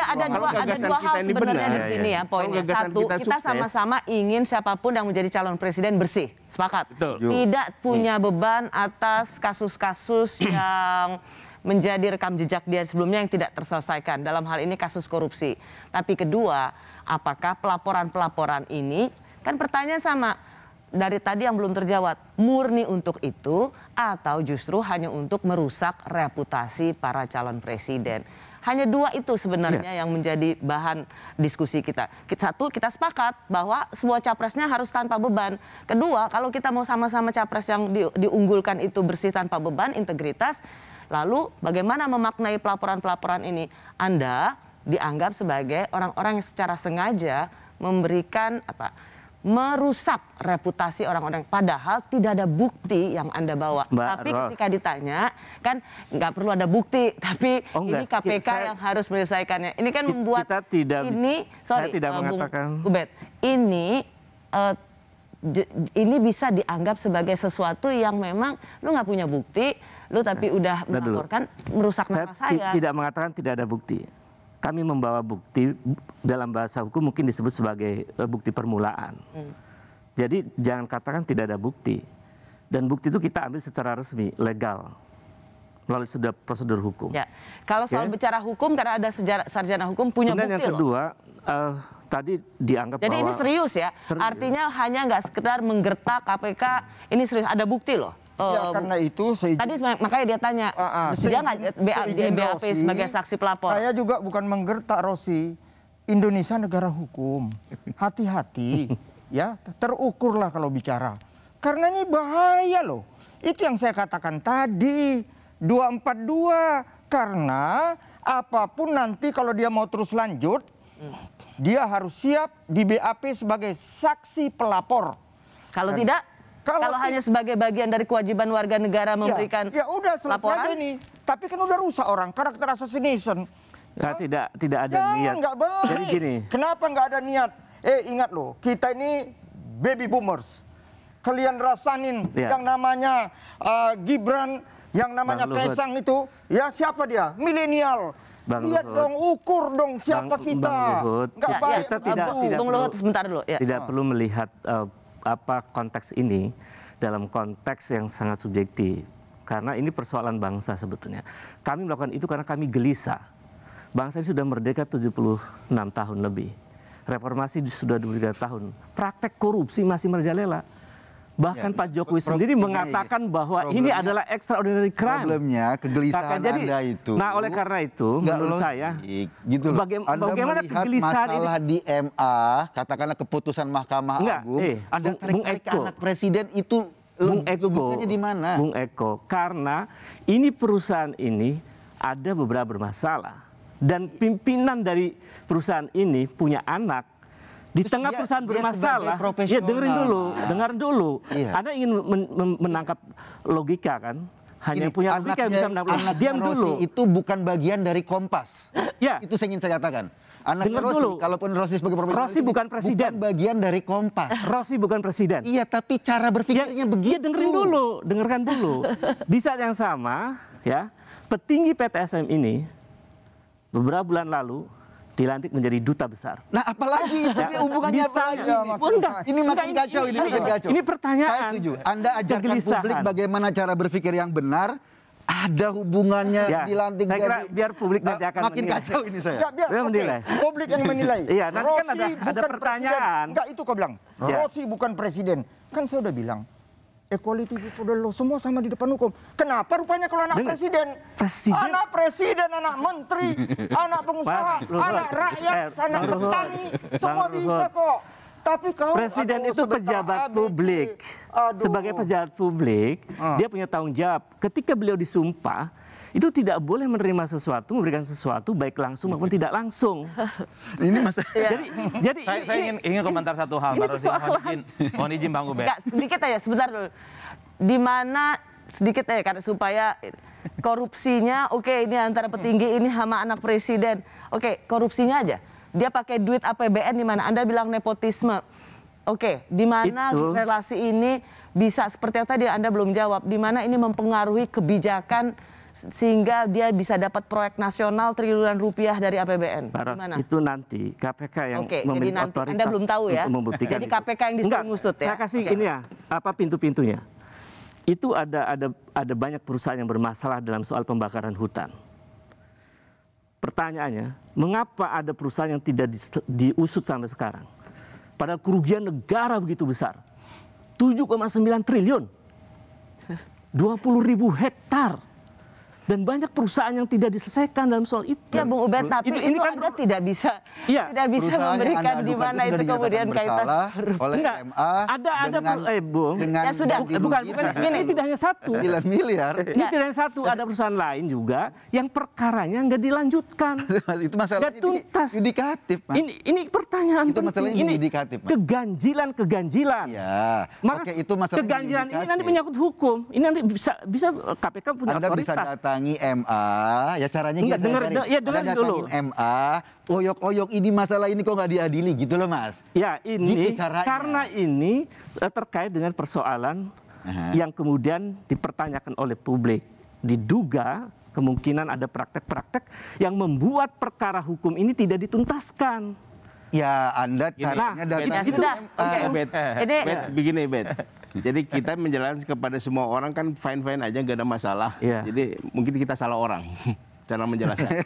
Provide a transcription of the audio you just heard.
ada dua hal sebenarnya di sini ya poinnya. Satu, kita sama-sama ingin siapapun yang menjadi calon presiden bersih, sepakat. Betul. Tidak punya beban atas kasus-kasus yang menjadi rekam jejak dia sebelumnya yang tidak terselesaikan. Dalam hal ini kasus korupsi. Tapi kedua, apakah pelaporan-pelaporan ini, kan pertanyaan sama dari tadi yang belum terjawab, murni untuk itu atau justru hanya untuk merusak reputasi para calon presiden. Hanya dua itu sebenarnya yang menjadi bahan diskusi kita. Satu, kita sepakat bahwa sebuah capresnya harus tanpa beban. Kedua, kalau kita mau sama-sama capres yang diunggulkan itu bersih tanpa beban, integritas, lalu bagaimana memaknai pelaporan-pelaporan ini? Anda dianggap sebagai orang-orang yang secara sengaja memberikan merusak reputasi orang-orang, padahal tidak ada bukti yang Anda bawa. Tapi ketika ditanya, kan nggak perlu ada bukti, tapi ini KPK yang harus menyelesaikannya. Ini kan membuat saya tidak mengatakan. Bung Ubed, ini bisa dianggap sebagai sesuatu yang memang lu nggak punya bukti, lu tapi udah melaporkan, merusak nama saya. Saya tidak mengatakan tidak ada bukti. Kami membawa bukti, dalam bahasa hukum mungkin disebut sebagai bukti permulaan. Jadi jangan katakan tidak ada bukti. Dan bukti itu kita ambil secara resmi, legal, melalui prosedur hukum. Ya. Kalau soal bicara hukum, karena ada sarjana hukum punya bukti yang kedua, tadi dianggap jadi ini serius ya? Artinya hanya nggak sekedar menggertak KPK, ini serius, ada bukti loh. Ya, karena itu tadi makanya dia tanya, bersedia nggak di BAP sebagai saksi pelapor? Saya juga bukan menggertak, Rosi. Indonesia negara hukum. Hati-hati, ya, terukurlah kalau bicara. Karena ini bahaya loh. Itu yang saya katakan tadi, 242. Karena apapun nanti kalau dia mau terus lanjut, dia harus siap di BAP sebagai saksi pelapor. Kalau tidak? Kalau hanya sebagai bagian dari kewajiban warga negara memberikan ya udah selesai aja nih. Tapi kan udah rusak orang, karakter assassination. Nah, tidak ada niat. Nggak baik. Jadi gini. Kenapa nggak ada niat? Ingat loh, kita ini baby boomers. Kalian rasain yang namanya Gibran, yang namanya Kaisang itu, ya siapa dia? Milenial. Lihat dong, ukur dong siapa kita. Nggak baik. Kita Bung Luhut sebentar dulu. Ya. Tidak perlu melihat apa konteks ini dalam konteks yang sangat subjektif, karena ini persoalan bangsa sebetulnya. Kami melakukan itu karena kami gelisah. Bangsa ini sudah merdeka 76 tahun lebih, reformasi sudah 23 tahun, praktek korupsi masih merajalela. Bahkan Pak Jokowi sendiri mengatakan bahwa ini adalah extraordinary crime. Problemnya kegelisahan Anda itu. Nah, oleh karena itu menurut saya gitu loh. Bagaimana kegelisahan masalah ini di MA, katakanlah keputusan Mahkamah Agung, Anda tarik ke anak presiden itu logikanya di mana? Bung Eko, karena ini perusahaan ini ada beberapa bermasalah dan pimpinan dari perusahaan ini punya anak. Di tengah perusahaan bermasalah, ya dengerin dulu. Iya. Anda ingin menangkap logika kan? Hanya punya logika yang bisa menangkap logika. Diam dulu. Itu bukan bagian dari Kompas. Ya. Itu saya ingin saya katakan. Anaknya Rossi, kalaupun Rossi sebagai profesional, Rossi bukan presiden. Bukan bagian dari Kompas. Rossi bukan presiden. Iya, tapi cara berpikirnya begitu. Ya dengarkan dulu. Di saat yang sama, ya, petinggi PTSM ini beberapa bulan lalu dilantik menjadi duta besar. Nah, apalagi ini hubungannya apa lagi? Ini makin kacau, ini makin kacau. Ini pertanyaan. Saya setuju. Anda ajarkan publik bagaimana cara berpikir yang benar. Ada hubungannya dilantik. Saya kira biar publik nanti akan makin menilai. kacau ini saya. Biar menilai. Publik yang menilai. Iya, nanti kan ada pertanyaan. Enggak, itu kau bilang. Rossi bukan presiden. Kan saya udah bilang. Equality before the law, semua sama di depan hukum. Kenapa rupanya kalau anak presiden? Anak presiden, anak menteri, anak pengusaha, anak rakyat, anak petani, semua bisa kok. Tapi kau presiden itu pejabat publik. Sebagai pejabat publik, dia punya tanggung jawab. Ketika beliau disumpah, itu tidak boleh menerima sesuatu, memberikan sesuatu baik langsung maupun tidak langsung. Ini mas. Jadi saya ingin komentar satu hal, Mbak Rosi. Mohon izin Bang Ubed. Sedikit aja, sebentar dulu. Di mana sedikit aja karena supaya korupsinya, ini antara petinggi ini sama anak presiden. Korupsinya aja. Dia pakai duit APBN di mana? Anda bilang nepotisme. Di mana relasi ini bisa seperti yang tadi Anda belum jawab, di mana ini mempengaruhi kebijakan sehingga dia bisa dapat proyek nasional triliunan rupiah dari APBN? Gimana? Itu nanti KPK yang memiliki otoritas. Anda belum tahu ya? Membuktikan jadi KPK yang disuruh ngusut ya? Saya kasih ini ya, apa pintu-pintunya. Itu ada banyak perusahaan yang bermasalah dalam soal pembakaran hutan. Pertanyaannya, mengapa ada perusahaan yang tidak diusut sampai sekarang? Padahal kerugian negara begitu besar. 7,9 triliun. 20.000 hektar. Dan banyak perusahaan yang tidak diselesaikan dalam soal itu. Ya Bung Ubed, tapi itu kan Anda tidak bisa memberikan di mana itu kemudian kaitan oleh MA Bung. Ya sudah, bukan ini tidak hanya satu. 9 miliar. Ini tidak hanya satu, ada perusahaan lain juga yang perkaranya nggak dilanjutkan. Itu masalah tuntas. Yudikatif, Mas. Ini pertanyaan itu masalahnya yudikatif, Mas. Keganjilan. Ya. Maka itu masalah keganjilan ini nanti menyangkut hukum. Ini nanti bisa KPK punya Anda otoritas. Bisa datangi MA, ya caranya enggak, dengar dulu. MA, oyok-oyok ini masalah ini kok nggak diadili gitu loh, Mas. Ya ini gitu karena ini terkait dengan persoalan yang kemudian dipertanyakan oleh publik. Diduga kemungkinan ada praktek-praktek yang membuat perkara hukum ini tidak dituntaskan. Ya, Anda caranya itu sudah. Begini, Bet. Jadi kita menjelaskan kepada semua orang kan fine-fine aja, nggak ada masalah. Jadi mungkin kita salah orang cara menjelaskan.